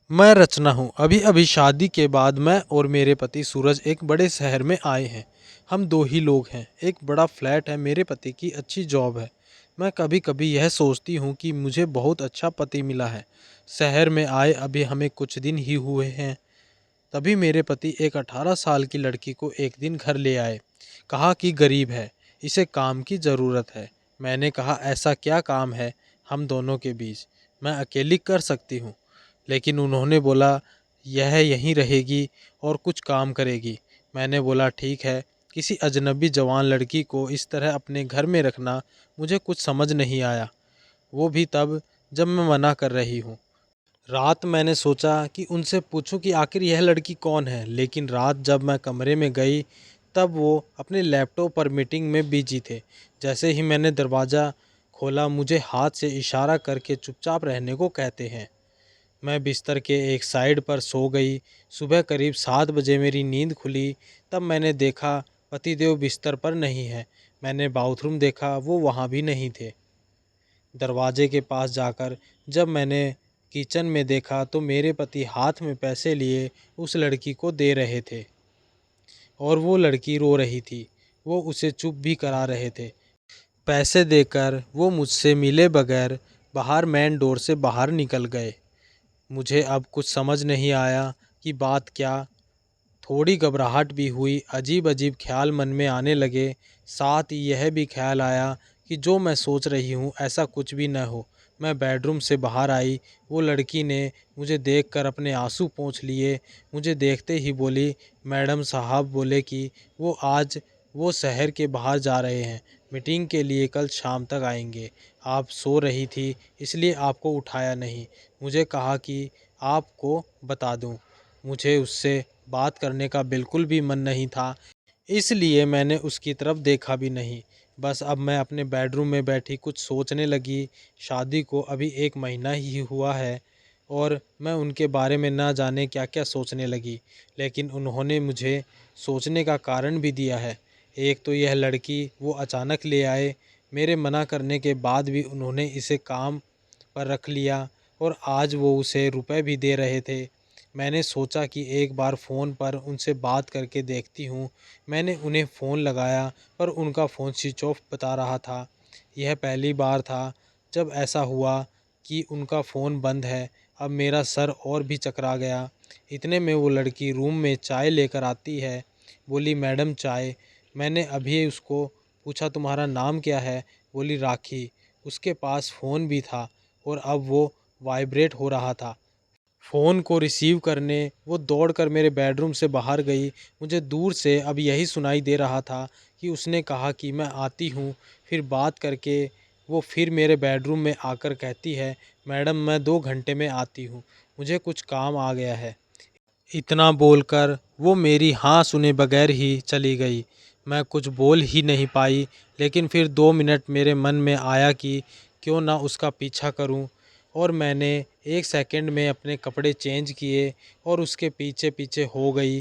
मैं रचना हूँ। अभी अभी शादी के बाद मैं और मेरे पति सूरज एक बड़े शहर में आए हैं। हम दो ही लोग हैं। एक बड़ा फ्लैट है, मेरे पति की अच्छी जॉब है। मैं कभी कभी यह सोचती हूँ कि मुझे बहुत अच्छा पति मिला है। शहर में आए अभी हमें कुछ दिन ही हुए हैं, तभी मेरे पति एक 18 साल की लड़की को एक दिन घर ले आए। कहा कि गरीब है, इसे काम की ज़रूरत है। मैंने कहा ऐसा क्या काम है हम दोनों के बीच, मैं अकेली कर सकती हूँ। लेकिन उन्होंने बोला यह यहीं रहेगी और कुछ काम करेगी। मैंने बोला ठीक है। किसी अजनबी जवान लड़की को इस तरह अपने घर में रखना मुझे कुछ समझ नहीं आया, वो भी तब जब मैं मना कर रही हूँ। रात मैंने सोचा कि उनसे पूछूं कि आखिर यह लड़की कौन है, लेकिन रात जब मैं कमरे में गई तब वो अपने लैपटॉप पर मीटिंग में बिजी थे। जैसे ही मैंने दरवाज़ा खोला मुझे हाथ से इशारा करके चुपचाप रहने को कहते हैं। मैं बिस्तर के एक साइड पर सो गई। सुबह करीब 7 बजे मेरी नींद खुली। तब मैंने देखा पतिदेव बिस्तर पर नहीं है। मैंने बाथरूम देखा, वो वहाँ भी नहीं थे। दरवाजे के पास जाकर जब मैंने किचन में देखा तो मेरे पति हाथ में पैसे लिए उस लड़की को दे रहे थे और वो लड़की रो रही थी। वो उसे चुप भी करा रहे थे। पैसे देकर वो मुझसे मिले बगैर बाहर मेन डोर से बाहर निकल गए। मुझे अब कुछ समझ नहीं आया कि बात क्या। थोड़ी घबराहट भी हुई, अजीब अजीब ख्याल मन में आने लगे। साथ ही यह भी ख्याल आया कि जो मैं सोच रही हूँ ऐसा कुछ भी न हो। मैं बेडरूम से बाहर आई। वो लड़की ने मुझे देखकर अपने आंसू पोंछ लिए। मुझे देखते ही बोली, मैडम साहब बोले कि वो आज वो शहर के बाहर जा रहे हैं, मीटिंग के लिए कल शाम तक आएंगे। आप सो रही थी इसलिए आपको उठाया नहीं। मुझे कहा कि आपको बता दूं। मुझे उससे बात करने का बिल्कुल भी मन नहीं था, इसलिए मैंने उसकी तरफ देखा भी नहीं। बस अब मैं अपने बेडरूम में बैठी कुछ सोचने लगी। शादी को अभी 1 महीना ही हुआ है और मैं उनके बारे में ना जाने क्या क्या सोचने लगी। लेकिन उन्होंने मुझे सोचने का कारण भी दिया है। एक तो यह लड़की वो अचानक ले आए, मेरे मना करने के बाद भी उन्होंने इसे काम पर रख लिया और आज वो उसे रुपए भी दे रहे थे। मैंने सोचा कि एक बार फ़ोन पर उनसे बात करके देखती हूँ। मैंने उन्हें फ़ोन लगाया पर उनका फ़ोन स्विच ऑफ बता रहा था। यह पहली बार था जब ऐसा हुआ कि उनका फ़ोन बंद है। अब मेरा सर और भी चकरा गया। इतने में वो लड़की रूम में चाय लेकर आती है। बोली मैडम चाय। मैंने अभी उसको पूछा तुम्हारा नाम क्या है? बोली राखी। उसके पास फ़ोन भी था और अब वो वाइब्रेट हो रहा था। फ़ोन को रिसीव करने वो दौड़कर मेरे बेडरूम से बाहर गई। मुझे दूर से अब यही सुनाई दे रहा था कि उसने कहा कि मैं आती हूँ। फिर बात करके वो फिर मेरे बेडरूम में आकर कहती है, मैडम मैं 2 घंटे में आती हूँ, मुझे कुछ काम आ गया है। इतना बोलकर वो मेरी हाँ सुने बगैर ही चली गई। मैं कुछ बोल ही नहीं पाई, लेकिन फिर 2 मिनट मेरे मन में आया कि क्यों ना उसका पीछा करूं, और मैंने 1 सेकंड में अपने कपड़े चेंज किए और उसके पीछे पीछे हो गई।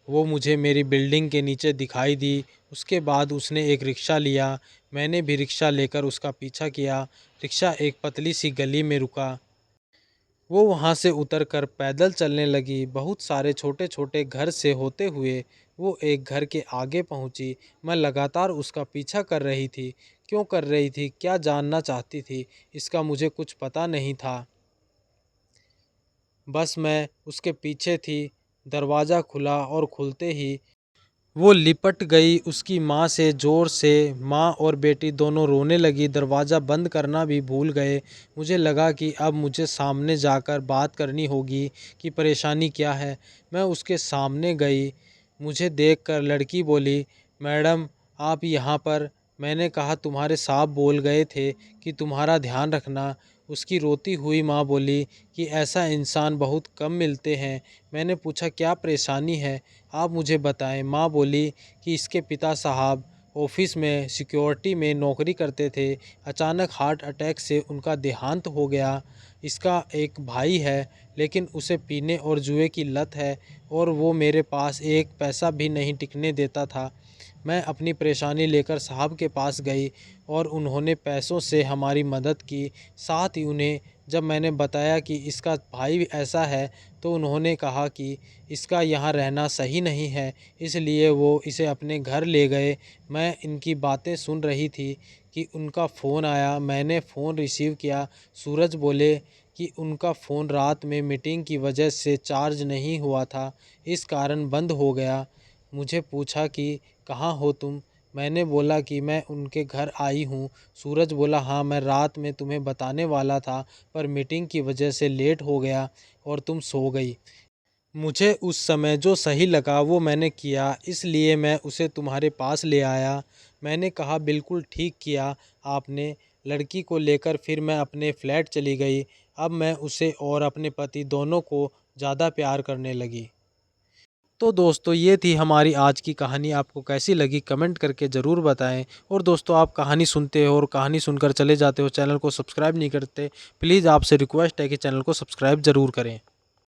वो मुझे मेरी बिल्डिंग के नीचे दिखाई दी। उसके बाद उसने एक रिक्शा लिया। मैंने भी रिक्शा लेकर उसका पीछा किया। रिक्शा एक पतली सी गली में रुका। वो वहाँ से उतरकर पैदल चलने लगी। बहुत सारे छोटे छोटे घर से होते हुए वो एक घर के आगे पहुँची। मैं लगातार उसका पीछा कर रही थी। क्यों कर रही थी, क्या जानना चाहती थी, इसका मुझे कुछ पता नहीं था। बस मैं उसके पीछे थी। दरवाज़ा खुला और खुलते ही वो लिपट गई उसकी माँ से ज़ोर से। माँ और बेटी दोनों रोने लगी। दरवाज़ा बंद करना भी भूल गए। मुझे लगा कि अब मुझे सामने जाकर बात करनी होगी कि परेशानी क्या है। मैं उसके सामने गई। मुझे देखकर लड़की बोली, मैडम आप यहाँ पर? मैंने कहा तुम्हारे साहब बोल गए थे कि तुम्हारा ध्यान रखना। उसकी रोती हुई माँ बोली कि ऐसा इंसान बहुत कम मिलते हैं। मैंने पूछा क्या परेशानी है, आप मुझे बताएं। माँ बोली कि इसके पिता साहब ऑफिस में सिक्योरिटी में नौकरी करते थे, अचानक हार्ट अटैक से उनका देहांत हो गया। इसका एक भाई है लेकिन उसे पीने और जुए की लत है और वो मेरे पास एक पैसा भी नहीं टिकने देता था। मैं अपनी परेशानी लेकर साहब के पास गई और उन्होंने पैसों से हमारी मदद की। साथ ही उन्हें जब मैंने बताया कि इसका भाई ऐसा है तो उन्होंने कहा कि इसका यहाँ रहना सही नहीं है, इसलिए वो इसे अपने घर ले गए। मैं इनकी बातें सुन रही थी कि उनका फ़ोन आया। मैंने फ़ोन रिसीव किया। सूरज बोले कि उनका फ़ोन रात में मीटिंग की वजह से चार्ज नहीं हुआ था, इस कारण बंद हो गया। मुझे पूछा कि कहाँ हो तुम? मैंने बोला कि मैं उनके घर आई हूँ। सूरज बोला हाँ, मैं रात में तुम्हें बताने वाला था पर मीटिंग की वजह से लेट हो गया और तुम सो गई। मुझे उस समय जो सही लगा वो मैंने किया, इसलिए मैं उसे तुम्हारे पास ले आया। मैंने कहा बिल्कुल ठीक किया आपने। लड़की को लेकर फिर मैं अपने फ्लैट चली गई। अब मैं उसे और अपने पति दोनों को ज़्यादा प्यार करने लगी। तो दोस्तों ये थी हमारी आज की कहानी। आपको कैसी लगी कमेंट करके ज़रूर बताएं। और दोस्तों आप कहानी सुनते हो और कहानी सुनकर चले जाते हो, चैनल को सब्सक्राइब नहीं करते, प्लीज़ आपसे रिक्वेस्ट है कि चैनल को सब्सक्राइब ज़रूर करें।